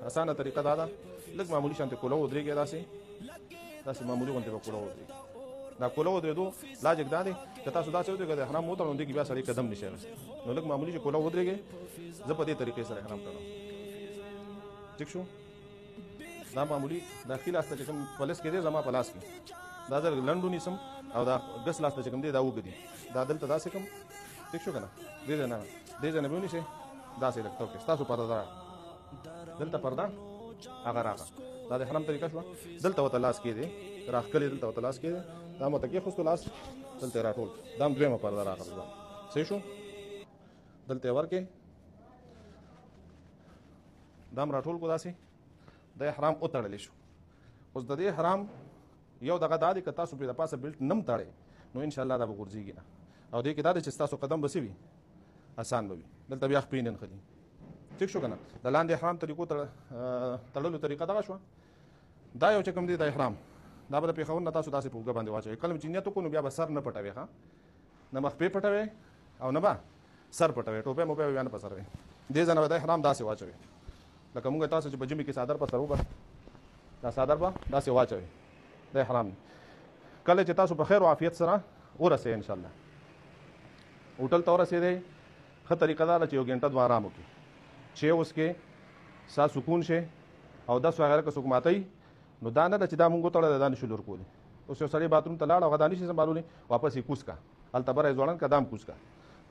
اسانه طریقه دا ده لږ معمولي شانتې کوله ودرېږي داسې معمولي غوندې به کوله ودرېږي. دا کوله ودرېدو لاجک دا دی که تاسو داسې ودرېږئ د احرام وتړو دې کې بیا سړی قدم نشي اخیستی. نو لږ معمولي چې کوله ودرېږئ زه په دې طریقې سره احرام تړم. ټیک شو؟ دا معمولي دا ښي لاس ته چې کوم پلس کې دی زما په لاس کې دا زه لنډ ونیسم او دا ګس لاس ته چې کوم دی دا اوږه دي دا دلته داسې کوم. ټیک شو که نه؟ دې ځای نه به ونیسئ داسې لږ توکې ستاسو پرده دلته پرده هغه راغله. دا د احرام طریقه شوه. دلته ورته لاس کېدی راښکلې دلته ورته لاس کېدی دا مو ته کېښوستو لاس دلته یې راټول دا هم دویمه پرده راغله. صحیح شو؟ دلته یې ورکې دا هم راټول کړو داسې د احرام وتړلی شو. اوس د دې احرام یو دغه دا دی که تاسو پرې د پاسه بیلټ نم تړئ نو انشاءالله دا به غورځېږي نه. او دې کې دا دی چې ستاسو قدم به څه وي اسان به وي. دلته بیا خپې نه نښلي. ټیک شو که نه؟ د لاندې احرام طریقو تړلو طریقه دغه شوه. دا یو چې کوم دی د احرام دا به د پېښور نه تاسو داسې په اوږه باندې واچوئ. کله چې نیت وکړو نو بیا به سر نه پټوئ ښه نه مخپې پټوئ او نه به سر پټوئ. ټوپۍ موپۍ به بیا نه په سر وئ. دې ځای نه به د احرام داسې واچوئ لکه مونږ تاسو چې په ژمي کې څادر په سر وبس دا څادر به داسې واچوئ د احرام. کله چې تاسو په خیر او عافیت سره ورسئ انشاءالله هوټل ته ورسېدئ ښه طریقه دا ده چې یو ګنټه دوه آرام وکړي چې اوس کې سا سکون شي او 10 وغیره که څوک ماتوي نو دا نه ده چې دا مونږ وتړه دا نشو لور کولی. اوس یو سړی باتروم ته لاړ او هغه دا نشي سنبالولی واپس یې کوز کا هلته بره یې ځوړند که دا هم کوز کا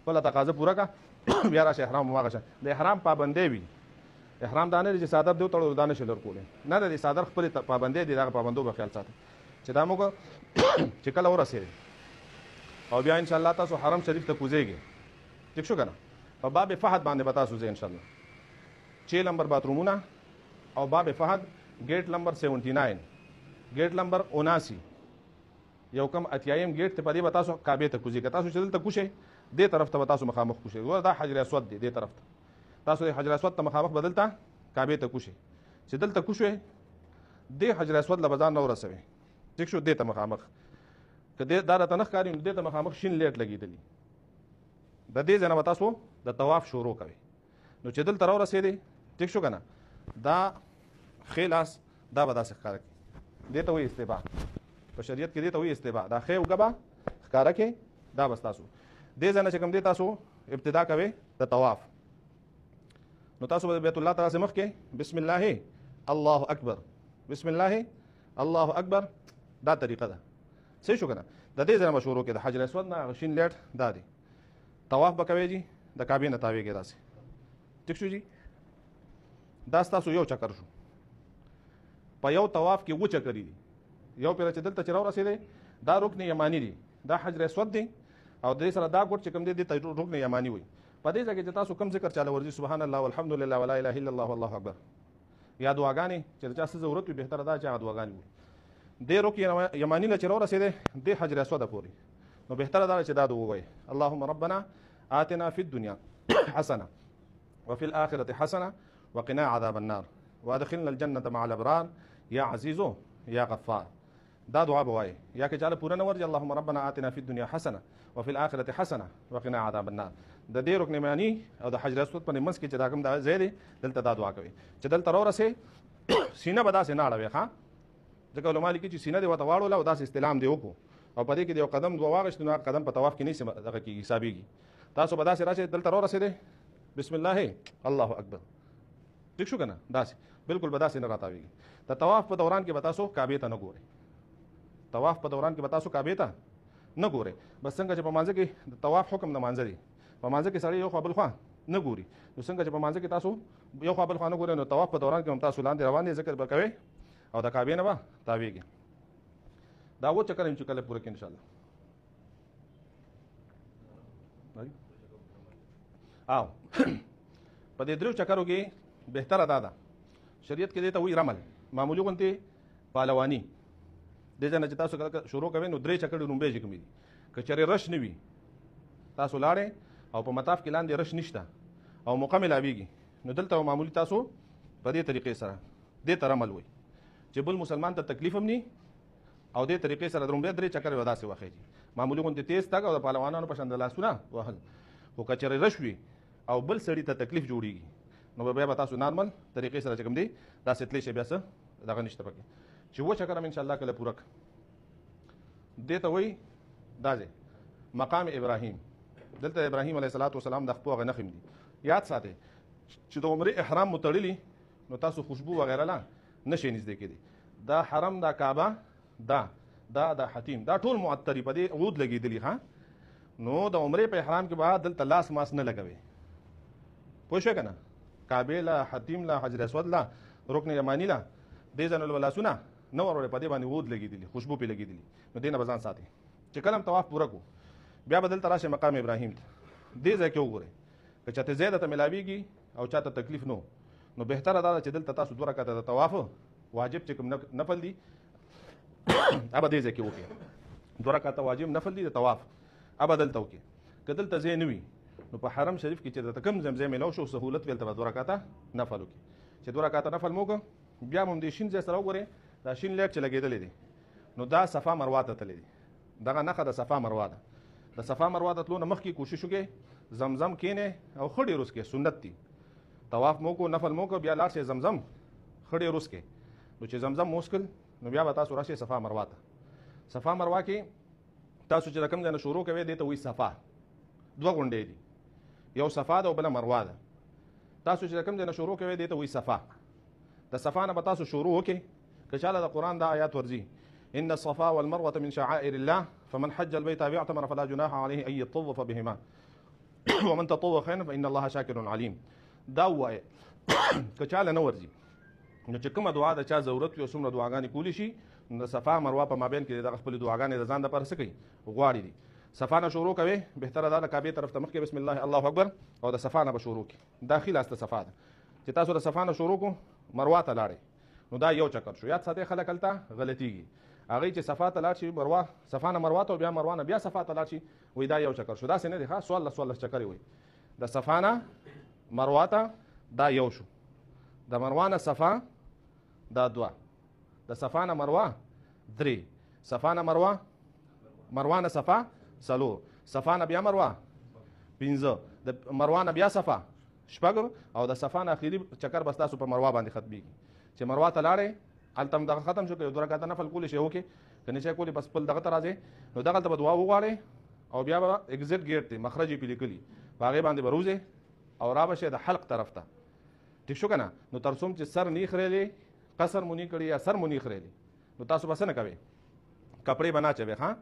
خپله تقاضه پوره کا بیا راشه احرام هماغه شه. د احرام پابندۍ وي. احرام دا نه دی چې څادر دې وتړو دا نشي لور کولی نه د دې څادر خپلې پابندۍ دي دغه پابندو به خیال ساتئ چې دا موږ چې کله ورسېدې او بیا انشاءالله تاسو حرم شریف ته کوزېږئ. ټیک شو که نه؟ په باب فهد باندې به تاسو ځئ انشاءالله 6 نمبر باترومونه او باب فهد گیټ نمبر 79 گیټ نمبر 79 یو کم اتیایم گیټ ته په دې به تاسو کعبې ته کوزېږئ. تاسو چې دلته کوشئ دې طرف ته به تاسو مخامخ کوشئ. ګوره دا حجر اسود دی دې طرف ته تاسو د حجر اسود ته مخامخ به دلته کعبې ته کوشئ. چې دلته کوشئ دې حجر اسود له به ځان نه ورسوئ. ټیک شو؟ دې ته مخامخ که دا راته نه ښکاري نو دې ته مخامخ شین لیټ لګېدلي د دې ځای نه به تاسو د طواف شروع کوئ. نو چې دلته راورسېدې ټیک شو که نه دا ښی لاس دا به داسې ښکاره کړي دې ته وایي استباع په شریعت کې دې ته وایي استباع. دا ښی اوږه به ښکاره کړي دا به ستاسو دې ځای نه چې کوم دی تاسو ابتدا کوئ د طواف. نو تاسو به بیت الله تعالی مخ کې بسم الله الله اکبر بسم الله الله اکبر دا طریقه ده. صحیح شو که نه؟ د دې ځای نه به شروع کړئ د حجر اسود نه شین لیټ دا دی. طواف به کوئ جي د کعبې نه تاویږئ داسې. ټیک شو جي؟ دا ستاسو یو چکر شو. په یو طواف کې 2 چکرې دي. یو پېره چې دلته چې راورسېدی دا رکن یماني دی دا حجر اسود دی او دې سره دا ګوټ چې کوم دی دې ته رکن یماني وایي. په دې ځای کې چې تاسو کوم ذکر چاله ورځي سبحان الله والحمد لله ولا اله الا الله والله اکبر یا دعاګانې چې د چا څه ضرورت وي بهتره دا چې هغه دعاګانې وي. دې رکن یماني نه چې راورسېدی دې حجر اسوده پورې نو بهتره دا چې دا دعا ووایي اللهم ربنا آتنا فی الدنیا حسنه وفي الآخرة حسنه وقنا عذاب النار وادخلنا الجنة مع الأبرار یا عزیزو یا غفار. دا دعا به وایي یا که چاله پوره نه ورځي اللهم ربنا آتنا فی الدنیا حسنه وفي الآخرة حسنه وقنا عذاب النار. د دې رکن یماني او د حجر اسود په منځ کې چې دا کوم دا ځای دی دلته دا دعا کوي چې دلته راورسې سینه به داسې نه اړوي ښه ځکه علما لیکي چې سینه دې ورته واړوله او داسې استلام دې وکړو او په دې کې د یو قدم دوه واغېستو نو قدم په طواف کې نه دغه کېږي حسابېږي. تاسو به داسې راشئ دلته راورسېدئ بسم الله الله اکبر. ټیک شو که نه؟ داسې بالکل به داسې نه راتاویږي. د طواف په دوران کې به تاسو کعبې ته نه ګورئ. طواف په دوران کې به تاسو کعبې ته نه ګورئ. بس څنګه چې په مانځه کې د طواف حکم د مانځه دی په مانځه کې سړی یو خوا بل خوا نه ګوري نو څنګه چې په مانځه کې تاسو یو خوا بل خوا نه ګورئ نو طواف په دوران کې هم تاسو لاندې روان دي ذکر به کوئ او د کعبې نه به تاویږي. دا 2 چکر چې کله پوره کړي انشاءالله او په دې 3 چکرو کې بهتره دا ده شریعت کې دې ته وایي رمل معمولي غوندې پهلواني. دې ځای نه چې تاسو کله شروع کوئ نو 3 چکرې لومبۍ چې کومې دي که چېرې رش نه وي تاسو لاړئ او په مطاف کې لاندې رش نشته او موقع ملاویږي نو دلته معمولي تاسو په دې طریقې سره دې ته رمل وایي چې بل مسلمان ته تکلیف هم ني او دې طریقې سره د لومبۍ 3 چکرې به داسې وخېږي معمولي غوندې تیز تګ او د پهلوانانو په شان د لاسونه وهل. خو که چېرې رش وي او بل سړي ته تکلیف جوړېږي نو بیا به تاسو نارمل طریقې سره چې کوم دی داسې تللی شي، بیا څه دغه نشته پکې چې و چکر هم انشاءالله کله پوره کړه. دې ته وایي دا ځای مقام ابراهیم. دلته ابراهیم علیه السلام د خپو هغه نښې دي. یاد ساتئ چې د عمرې احرام مو تړلي نو تاسو خوشبو وغیره لا نه شئ نږدې کېدی. دا حرم، دا کعبه، دا حتیم، دا ټول معطري په دې عود لګېدلي. ها نو د عمرې په احرام کې به دلته لاس ماس نه لګوي. پوه شوې که نه؟ کعبې له، حتیم له، حجر اسود له، رکن یماني له، دې ځایونو به لاسونه نه وروړئ، په دې باندې عود لګېدلي، خوشبو پې لګېدلي. نو دې نه به ځان ساتئ. چې کله هم طواف پوره کړو بیا به دلته راشئ مقام ابراهیم ته. دې ځای کې وګورئ که چاته ځای درته میلاویږي او چاته تکلیف نو نو بهتره دا ده چې دلته تاسو 2 رکعته د طواف واجب چې کوم نفل دي ابه دې ځای کې وکړئ. 2 رکعته واجب نفل دي د طواف ابه دلته وکړئ. که دلته ځای نه وي نو په حرم شریف کې چې درته کوم ځای میلاو شو سهولت ویل ته به 2 رکعته نفل وکړئ. چې 2 رکعته نفل مو وکړه بیا هم دې شین ځای سره وګورئ. دا شین لیک چې لګېدلی دی نو دا صفا مروه ته تللی دی. دغه نښه د صفا مروه ده. د صفا مروه ته تلو نه مخکې کوشش وکړئ زمزم کینې او خړې روس کې سنت دي. طواف مو کو، نفل مو کو، بیا لاړ شئ زمزم خړې روس کې. نو چې زمزم موسکل نو بیا به تاسو راشئ صفا مروه ته. صفا مروه کې تاسو چې د کوم ځای نه شروع کوئ دې ته وایي صفا. 2 غونډې دي، یو صفا ده او بله مروه ده. تاسو چې د کوم ځای نه شروع کوئ دې ته وایي صفا. د صفا نه به تاسو شروع وکړئ. که چاله د قرآن دا آیات ورځي ان الصفا والمروه من شعائر الله فمن حج البيت او اعتمر فلا جناح عليه ان يطوف بهما ومن تطوع خيرا فان الله شاکر علیم. دا وایي که چاله نه ورځي نو چې کومه دعا د چا ضرورت وي او څومره دعاګانې کولی شي نو د صفا مروه په مابین کې دغه خپلې دعاګانې د ځان دپاره څه کوي غواړي دي. صفا نه شروع کوئ بهتره دا د کعبې طرف ته مخکې بسم الله الله اکبر او د صفا نه به شروع کړي. داخل است صفا ده چې تاسو د صفا نه شروع کړو مروه ته لاړئ نو دا یو چکر شو. یاد ساتئ خلک هلته غلطیږي. هغوی چې صفا ته لاړ شي مروه، صفا نه مروه ته بیا مروه نه بیا صفا ته لاړ شي وایي دا یو چکر شو. داسې نه دی ښه. 14 چکرې وایي. د صفا نه مروه ته دا یو شو، د مروه نه صفا دا 2، د صفا نه مروه 3، صفا نه مروه نه صفا 4، صفا نه بیا مروه 5، د مروه نه بیا صفا 6 او د صفا نه اخري چکر بس تاسو په مروه باندې ختمېږي. چې مروه ته لاړئ هلته هم دغه ختم شو. که 2 رکعته نفل کولی شئ وکړئ، که نه شئ کولی بس خپل دغه ته راځئ نو دغلته به دعا وغواړئ او بیا به اگزیټ ګیټ دی مخرج یې پې لیکلي په هغې باندې به روځئ او را به شئ د حلق طرف ته. ټیک شو که نه؟ نو تر څوم چې سر نه خریلی، قصر مو نه کړي یا سر مو نه خریلی نو تاسو به څه نه کوئ کپړې به نه اچوئ. ښه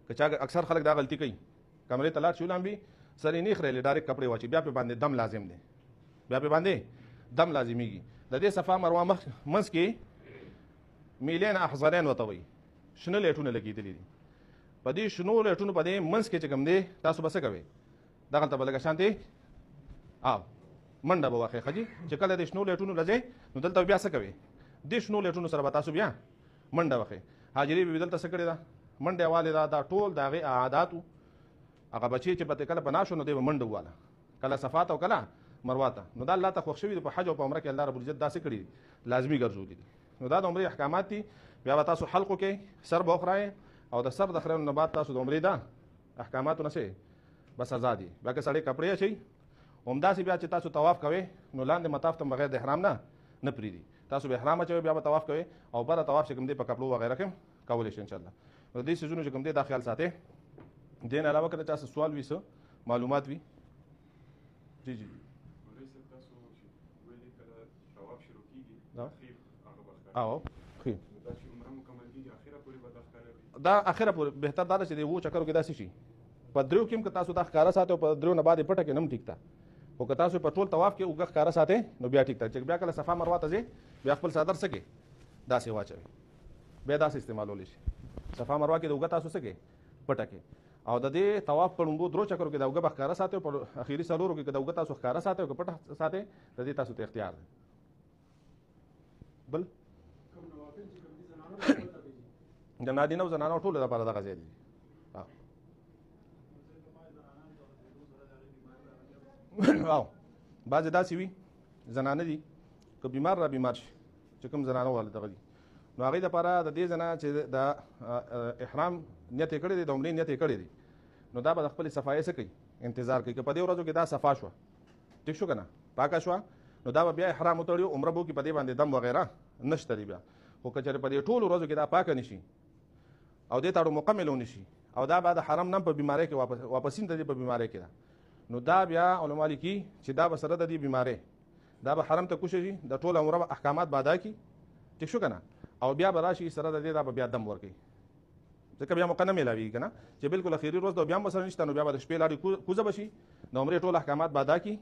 که چا اکثر خلک دا غلطي کوي کمرې ته لاړ شي ولامبي سر یې نه خریلی ډایرکټ کپړې واچي بیا پې باندې دم لازم دی، بیا پې باندې دم لازمیږي. د دې صفا مروه منځ کې میلین احزرین ورته وایي شنه لیټونه لګېدلي دي. په دې شنو لیټونو په دې منځ کې چې کوم دی تاسو به څه کوئ دغلته به لږه شانتې منډه به واخلئ. ښه جي چې کله د شنو لیټونو لځئ نو دلته بیا څه کوئ دې شنو لیټونو سره به تاسو بیا منډه وخئ. حاجرې بي بي دلته څه کړې ده منډه والې ده. دا ټول د هغې عادات وو. هغه بچی چې پته کله پناه شو نو دی به منډه وواله کله صفا ته او کله مروه ته. نو دا الله ته خوښ شوي دي په حج او په عمره کې الله رب العزت داسې کړي دي لازمي ګرځولي دي. نو دا د عمرې احکامات دي. بیا به تاسو حلق وکئ، سر به وخورئ او د سر د خریلو نه بعد تاسو د عمرې دا احکاماتو نه څه بس ازاد دي. بیا که سړی کپړې اچوي همداسې بیا چې تاسو طواف کوئ نو لاندې مطاف ته بغیر د احرام نه پرېږدي. تاسو به احرام اچوئ بیا به طواف کوئ او بره طواف چې کوم دی په کپړو وغیره کې کولی شئ انشاءالله. نو دې څیزونو چې کوم دی دا خیال ساتئ. دې نه علاوه که د چا څه سوال وي څه معلومات وي. جی جی او خیر دا اخره پورې بهتر دا ده چې د 2 چکرو کې داسې شي په 3 کې هم که تاسو دا ښکاره ساتئ او په 3 نه بعد یې پټه کې نه هم ټیک ده. خو که تاسو په ټول طواف کې اوږه ښکاره ساتئ نو بیا ټیک ده. چې بیا کله صفا مروه ته ځئ بیا خپل څادر څه کړئ داسې واچوئ بیا داسې استعمالولی شي. صفا مروه کې د اوږه تاسو څه کړئ پټه کړئ او د دې طواف په لومړو 3 چکرو کې د اوږه به ښکاره ساتئ او په اخري 4 کې که د اوږه تاسو ښکاره ساتئ او که پټه ساتئ د دې تاسو ته اختیار دی. بل د نارینه او زنانو ټولو لپاره دغه ځای دی. او بعضې داسې وي زنانه دي که بیمار را بیمار شي چې کوم زنانه والا دغه دي نو هغې دپاره د دې ځنه چې د احرام نیت یې کړی دی د عمرې نیت یې کړی دی نو دا به د خپلې صفایۍ څه کوي انتظار کوي. که په دې ورځو کې دا صفا شوه ټیک شو که نه پاکه شوه نو دا به بیا احرام وتړي عمره به وکړي په دې باندې دم وغیره نشته دی بیا خو که چېرې په دې ټولو ورځو کې دا پاکه نشي او دې ته مکمل ونشي او دا به د حرم نه په بیمارۍ کې واپسین ته دې په بیمارۍ کې ده نو دا بیا علما لیکي چې دا به سره د دې بیمارۍ دا به حرم ته کوشي د ټول عمره احکامات به ادا کړي ټیک شو که نه او بیا به راشي سره د دې دا به بیا دم ورکوي ځکه بیا موقع نه میلاویږي که نه چې بالکل اخري ورځ د بیا هم سره نشته نو بیا به د شپې لاړې کوزه به شي د عمرې ټول احکامات به ادا کړي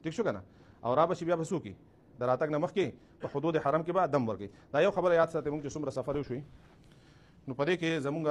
ټیک شو که نه او را به شي بیا به څه وکړي د راتګ نه مخکې په حدود حرم کې به دم ورکوي دا یو خبره یاد ساتئ موږ چې څومره سفر وشوي نو په دې کې زمونږ